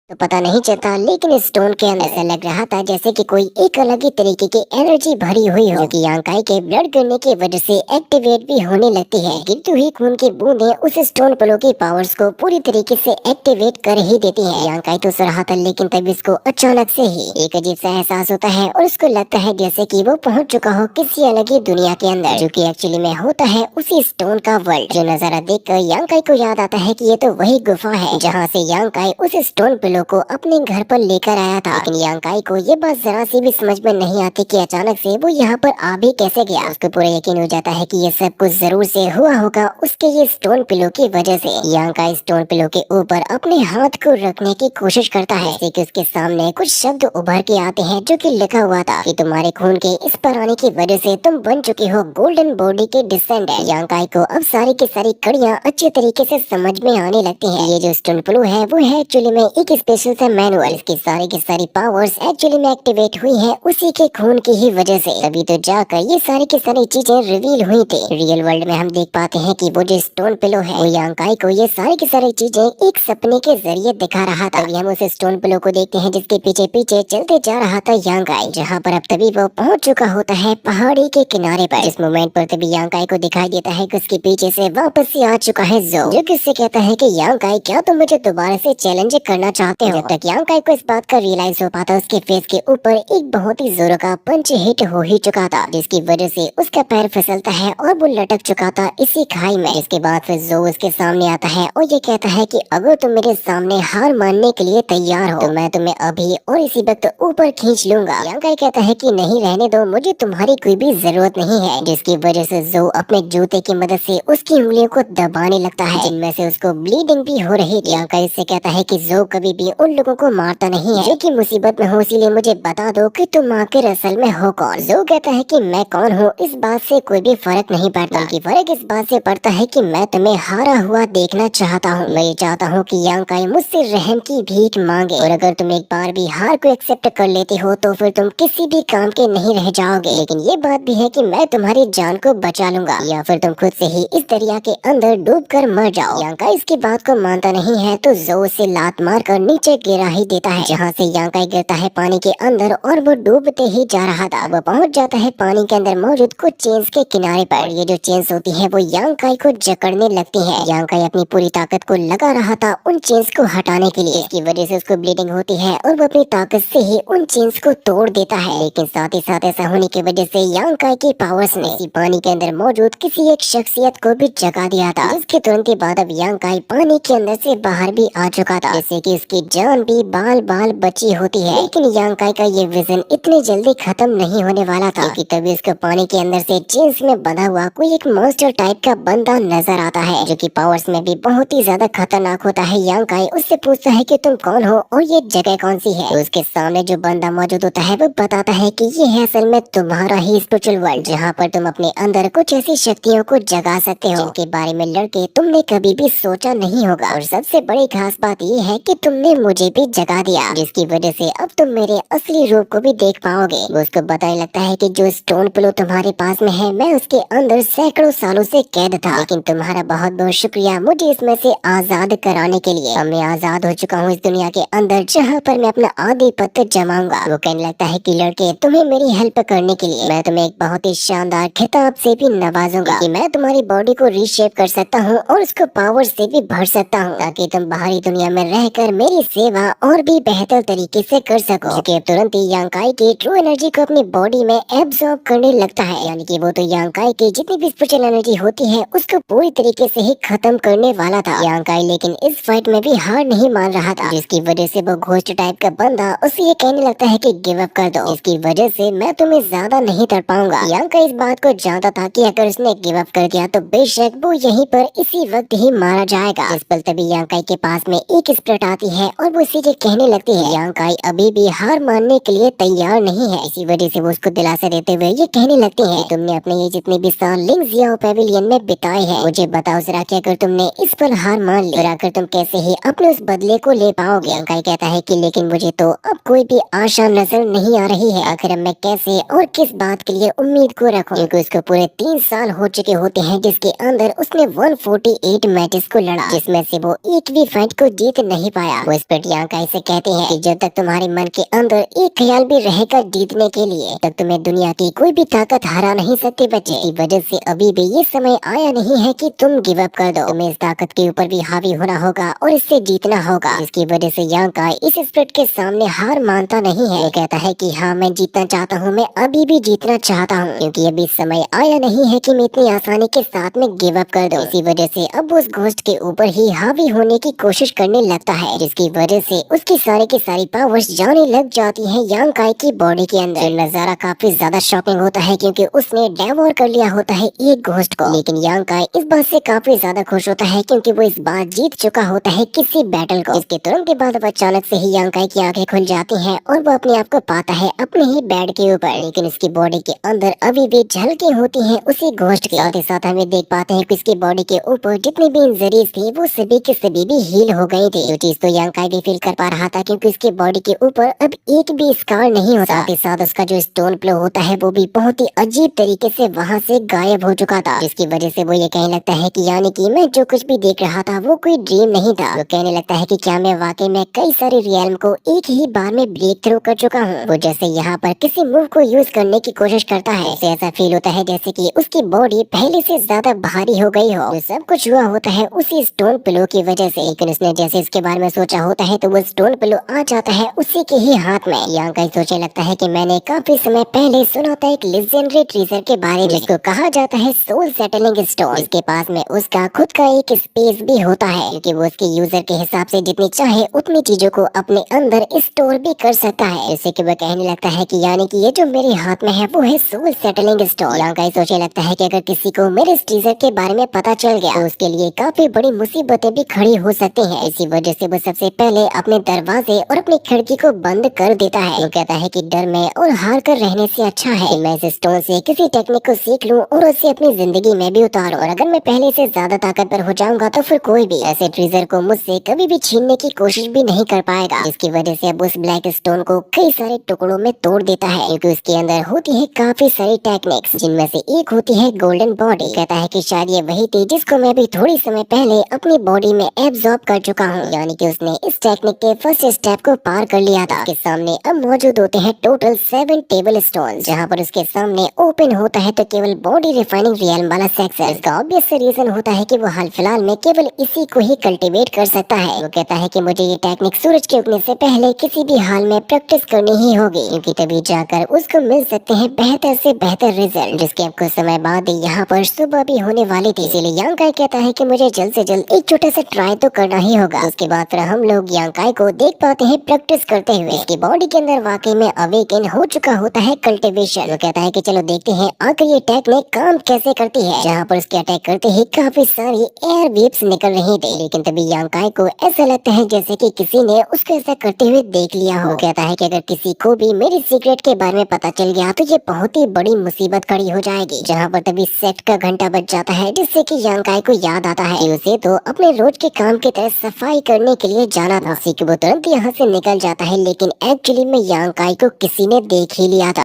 तो पता नहीं चलता, लेकिन स्टोन के अंदर ऐसा लग रहा था जैसे कि कोई एक अलग ही तरीके की एनर्जी भरी हुई हो, जो कि यांकाई के ब्लड गिरने की वजह से एक्टिवेट भी होने लगती है। गिरती हुई खून की बूंदें उस स्टोन प्लो की पावर्स को पूरी तरीके से एक्टिवेट कर ही देती है। यांकाई तो सो रहा था, लेकिन तब इसको अचानक से ही एक अजीब सा एहसास होता है और उसको लगता है जैसे कि वो पहुंच चुका हो किसी अलग ही दुनिया के अंदर, जो कि एक्चुअली में होता है उसी स्टोन का वर्ल्ड। जो नजारा देखकर यांकाई को याद आता है कि ये तो वही गुफा है जहाँ से यांकाई उस स्टोन पिलो को अपने घर पर लेकर आया था। लेकिन यांकाई को ये बात जरा सी भी समझ में नहीं आती कि अचानक से वो यहाँ पर आ भी कैसे गया। उसको पूरा यकीन हो जाता है कि ये सब कुछ जरूर से हुआ होगा उसके ये स्टोन पिलो की वजह से। यांकाई स्टोन पिलो के ऊपर अपने हाथ को रखने की कोशिश करता है, जैसे कि उसके सामने कुछ शब्द उभर के आते हैं, जो कि लिखा हुआ था कि तुम्हारे खून के इस पर आने की वजह से तुम बन चुकी हो गोल्डन बॉडी के डिसेंडेंट। यांकाई को अब सारी की सारी कड़ियाँ अच्छे तरीके से समझ में आने लगती है। ये जो स्टोन पिलो है वो है एक्चुअली में एक स्पेशल सा मैनुअल। इसकी सारी की सारी पावर्स एक्चुअली में एक्टिवेट हुई है उसी के खून की ही वजह से। तभी तो जाकर ये सारी की सारी चीजें रिवील हुई थी। रियल वर्ल्ड में हम देख पाते हैं कि वो जो स्टोन पिलो है वो यांकाई को ये सारी की सारी चीजें एक सपने के जरिए दिखा रहा था। तभी हम उस स्टोन पिलो को देखते हैं जिसके पीछे पीछे चलते जा रहा था यांकाई, जहाँ पर अब तभी वो पहुंच चुका होता है पहाड़ी के किनारे पर। इस मोमेंट पर तभी यांकाई को दिखाई देता है कि उसके पीछे से वापस से आ चुका है जो, जो किससे कहता है कि यांकाई क्या तुम मुझे दोबारा से चैलेंज करना चाहते हो। जब तक यांकाई को इस बात का रियलाइज हो पाता, उसके फेस के ऊपर एक बहुत ही जोरों का पंच हिट हो ही चुका था, जिसकी वजह से उसका पैर फिसलता है और वो लटक चुका था इसी खाई में। इसके बाद फिर जो उसके सामने आता है और ये कहता है कि अगर तुम मेरे सामने हार मानने के लिए तैयार हो तो मैं तुम्हें अभी और इसी वक्त ऊपर खींच लूंगा। यांकाई कहता है कि नहीं, रहने दो, मुझे तुम्हारी कोई भी जरूरत नहीं है, जिसकी वजह से जो अपने जूते की मदद से उसकी उंगलियों को दबाने लगता है, जिनमें से उसको ब्लीडिंग भी हो रही थी। यांकाई से कहता है कि जो कभी भी उन लोगों को मारता नहीं है जो कि मुसीबत में हो, इसीलिए मुझे बता दो कि तुम आखिर असल में हो कौन। जो कहता है कि मैं कौन हूँ इस बात से कोई भी फर्क नहीं पड़ता, बल्कि फर्क इस बात से पड़ता है कि मैं तुम्हें हारा हुआ देखना चाहता हूँ। मैं ये चाहता हूँ कि यांकाई मुझसे रहम की भीख मांगे, और अगर तुम एक बार भी हार को एक्सेप्ट कर लेते हो तो फिर तुम किसी भी काम के नहीं रह जाओगे। लेकिन ये बात भी है कि मैं तुम्हारी जान को बचा लूंगा, या फिर तुम खुद से ही इस दरिया के अंदर डूब कर मर जाओ। यांकाई इसकी बात को मानता नहीं है तो जो उसे लात मार कर नीचे गिरा ही देता है, जहाँ से यांकाई गिरता है पानी के अंदर और वो डूबते ही जा रहा था। वो पहुंच जाता है पानी के अंदर मौजूद कुछ चेन्स के किनारे पर। ये जो चेन्स होती है वो यांकाई को जकड़ने लगती है। यांकाई अपनी पूरी ताकत को लगा रहा था उन चेन्स को हटाने के लिए, इसकी वजह से उसको ब्लीडिंग होती है और वो अपनी ताकत से ही उन चेन्स को तोड़ देता है। लेकिन साथ ही साथ ऐसा होने की वजह से यांकाई की पावर्स ने इसी पानी के अंदर मौजूद किसी एक शख्सियत को भी जगा दिया था, जिसके तुरंत ही बाद अब यांकाई पानी के अंदर से बाहर भी आ चुका था, जिससे कि उसकी जान भी बाल बाल बची होती है। लेकिन यांकाई का ये विजन इतने जल्दी खत्म नहीं होने वाला था, क्योंकि तभी उसको पानी के अंदर से चेन्स में बंधा हुआ कोई एक मॉन्स्टर टाइप का बंदा नजर आता है, जो कि पावर्स में भी बहुत ही ज्यादा खतरनाक होता है। यांकाई उससे पूछता है कि तुम कौन हो और ये जगह कौन सी है। तो उसके सामने जो बंदा मौजूद होता है वो बताता है कि ये है असल में तुम्हारा ही स्पिरिचुअल वर्ल्ड, जहाँ पर तुम अपने अंदर कुछ ऐसी शक्तियों को जगा सकते हो जिनके बारे में लड़के तुमने कभी भी सोचा नहीं होगा। और सबसे बड़ी खास बात ये है कि तुमने मुझे भी जगा दिया, जिसकी वजह से अब तुम मेरे असली रूप को भी देख पाओगे। वो उसको बताने लगता है कि जो स्टोन पिलो तुम्हारे पास में है, मैं उसके अंदर सैकड़ों सालों से कैद था, लेकिन तुम्हारा बहुत बहुत शुक्रिया मुझे इसमें से आजाद कराने के लिए। अब मैं आजाद हो चुका हूँ इस दुनिया के अंदर, जहाँ पर मैं अपना आधिपत्य जमाऊंगा। वो कहने लगता है कि लड़के, तुम्हें मेरी हेल्प करने के लिए मैं तुम्हें एक बहुत ही शानदार खिताब से भी नवाजूंगा कि मैं तुम्हारी बॉडी को रीशेप कर सकता हूँ और उसको पावर से भी भर सकता हूँ, ताकि तुम बाहरी दुनिया में रहकर मेरी सेवा और भी बेहतर तरीके से कर सको। क्योंकि तुरंत ही यांकाई की ट्रू एनर्जी को अपनी बॉडी में एब्सॉर्ब करने लगता है, यानी कि वो तो यांकाई की जितनी भी स्पिरिचुअल एनर्जी होती है उसको पूरी तरीके से ही खत्म करने वाला था। यांकाई लेकिन इस फाइट में भी हार नहीं मान रहा था, जिसकी वजह से वो घोस्ट टाइप का बंदा उसे ये कहने लगता है कि गिव अप कर दो, इसकी वजह से मैं तुम्हें ज्यादा नहीं कर पाऊंगा। यांकाई इस बात को जानता था कि अगर उसने गिव अप कर दिया तो बेशक वो यहीं पर इसी वक्त ही मारा जाएगा। इस पल तभी यांकाई के पास में एक स्पिरिट आती है और वो इसी के कहने लगती है यांकाई अभी भी हार मानने के लिए तैयार नहीं है। इसी वजह से वो उसको दिलासा देते हुए ये कहने लगती है, तुमने अपने ये जितने भी साल लिंगजियाओ पेविलियन में बिताए हैं, मुझे बताओ जरा कि अगर तुमने इस पर हार मान ली तो आखिर तुम कैसे ही अपने उस बदले को ले पाओगे। यांकाई कहता है कि लेकिन मुझे तो अब कोई भी आशा नजर नहीं आ रही है, आखिर अब मैं कैसे और किस बात के लिए उम्मीद को रखूं, क्योंकि उसको पूरे 3 साल हो चुके होते हैं जिसके अंदर उसने 148 मैचेस को लड़ा, जिसमें से वो एक भी फाइट को जीत नहीं पाया। वो वो स्पिरिट यांकाई से कहते हैं कि जब तक तुम्हारे मन के अंदर एक ख्याल भी रहेगा जीतने के लिए, तब तुम्हें दुनिया की कोई भी ताकत हरा नहीं सकती बच्चे। इसी वजह से अभी भी ये समय आया नहीं है कि तुम गिव अप कर दो। तुम्हें इस ताकत के ऊपर भी हावी होना होगा और इससे जीतना होगा। इसकी वजह से यांकाई इस स्पिरिट के सामने हार मानता नहीं है। वो कहता है कि हाँ, मैं जीतना चाहता हूँ, मैं अभी भी जीतना चाहता हूँ, क्योंकि अभी समय आया नहीं है कि मैं इतनी आसानी के साथ में गिव अप कर दूं। इसी वजह से अब उस घोस्ट के ऊपर ही हावी होने की कोशिश करने लगता है, जिसकी वजह से उसकी सारी की सारी पावर्स जाने लग जाती हैं यांकाई की बॉडी के अंदर। नजारा काफी ज्यादा शॉकिंग होता है क्योंकि उसने डेवोर कर लिया होता है एक घोस्ट को। लेकिन यांकाई इस बात से काफी ज्यादा खुश होता है क्योंकि वो इस बार जीत चुका होता है किसी बैटल को। इसके तुरंत बाद अचानक से ही यांकाई की आंखें खुल जाती हैं और वो अपने आप को पाता है अपने ही बेड के ऊपर। लेकिन उसकी बॉडी के अंदर अभी भी झलकें होती हैं उसी घोस्ट के। साथ ही साथ हमें देख पाते हैं कि इसकी बॉडी के ऊपर जितनी भी इंजरीज थी वो सभी के सभी भी हील हो गई थी। जो चीज तो यांकाई भी फील कर पा रहा था क्योंकि उसकी बॉडी के ऊपर अब एक भी स्कार नहीं होता। साथ ही साथ उसका जो स्टोन प्लो होता है वो भी बहुत ही अजीब तरीके से वहाँ से गायब हो चुका था, जिसकी वजह से वो ये कहने लगता है कि यानी कि मैं जो कुछ भी देख रहा था वो कोई ड्रीम नहीं था। वो कहने लगता है कि क्या मैं वाकई में कई सारे रियल्म को एक ही बार में ब्रेक थ्रू कर चुका हूँ। वो जैसे यहाँ पर किसी मूव को यूज करने की कोशिश करता है, उसे ऐसा फील होता है जैसे कि उसकी बॉडी पहले से ज्यादा भारी हो गई हो। सब कुछ हुआ होता है उसी स्टोन पिलो की वजह से। लेकिन उसने जैसे इसके बारे में सोचा होता है तो वो स्टोन पिलो आ जाता है उसी के ही हाथ में। यांकाई सोचने लगता है कि मैंने काफी समय पहले सुना था एक लेजेंडरी ट्रीजर के बारे में जिसको कहा जाता है सोल सेटलिंग स्टोन। इसके पास में उसका खुद का एक स्पेस भी होता है क्योंकि वो उसके यूजर के हिसाब से जितनी चाहे उतनी चीजों को अपने अंदर स्टोर भी कर सकता है। जैसे कि वो कहने लगता है कि यानी कि ये जो मेरे हाथ में है वो है सोल सेटलिंग स्टोन। यांकाई सोचने लगता है कि अगर किसी को मेरे इस ट्रीजर के बारे में पता चल गया तो उसके लिए काफी बड़ी मुसीबतें भी खड़ी हो सकती हैं। इसी वजह से वो सबसे पहले अपने दरवाजे और अपनी खिड़की को बंद कर देता है। वो कहता है कि डर में और हार कर रहने से अच्छा है कि मैं इस स्टोन से किसी टेक्निक को सीख लूं और उसे अपनी जिंदगी में भी उतारूं। और अगर मैं पहले से ज्यादा ताकतवर हो जाऊंगा तो फिर कोई भी ऐसे ट्रीजर को मुझसे कभी भी छीनने की कोशिश भी नहीं कर पाएगा। इसकी वजह से अब उस ब्लैक स्टोन को कई सारे टुकड़ों में तोड़ देता है क्योंकि उसके अंदर होती है काफी सारी टेक्निक्स, जिनमें से एक होती है गोल्डन बॉडी। कहता है कि शायद ये वही थी जिसको मैं भी थोड़ी समय पहले अपनी बॉडी में एब्जॉर्ब कर चुका हूँ। यानी कि उसने इस टेक्निक के फर्स्ट स्टेप को पार कर लिया था। उसके सामने अब मौजूद होते हैं टोटल 7 टेबल स्टोन, जहाँ पर उसके सामने ओपन होता है तो केवल बॉडी रिफाइनिंग रियल्म वाला सेक्शन। इसका ऑब्वियस रीजन होता है कि वो हाल फिलहाल में केवल इसी को ही कल्टीवेट कर सकता है। वो कहता है कि मुझे ये टेक्निक सूरज के उगने से पहले किसी भी हाल में प्रैक्टिस करनी ही होगी क्योंकि तभी जाकर उसको मिल सकते हैं बेहतर से बेहतर रिजल्ट, जिसके अब कुछ समय बाद यहाँ पर सुबह भी होने वाली थी। इसीलिए यांकाई कहता है कि मुझे जल्द से जल्द एक छोटा सा ट्राई तो करना ही होगा। उसके बाद फिर हम लोग यांकाई को देख पाते हैं प्रैक्टिस करते हुए। इसकी बॉडी के अंदर वाकई में अवेकन हो चुका होता है कल्टीवेशन। वो कहता है कि चलो देखते हैं आखिर ये टेक्निक काम कैसे करती है। जहाँ पर उसके अटैक करते ही काफी सारी एयर वेव्स निकल रही थी, लेकिन तभी यांकाई को ऐसा लगता है जैसे कि किसी ने उसको ऐसा करते हुए देख लिया हो। वो कहता है कि अगर किसी को भी मेरी सीक्रेट के बारे में पता चल गया तो ये बहुत ही बड़ी मुसीबत खड़ी हो जाएगी। जहाँ पर तभी सेट का घंटा बज जाता है, जिससे कि यांकाई को याद आता है कि उसे तो अपने रोज के काम की तरह सफाई करने के लिए जाना था। वो तुरंत यहाँ से निकल जाता है, लेकिन एक्चुअली में यांकाई को किसी ने देख ही लिया था।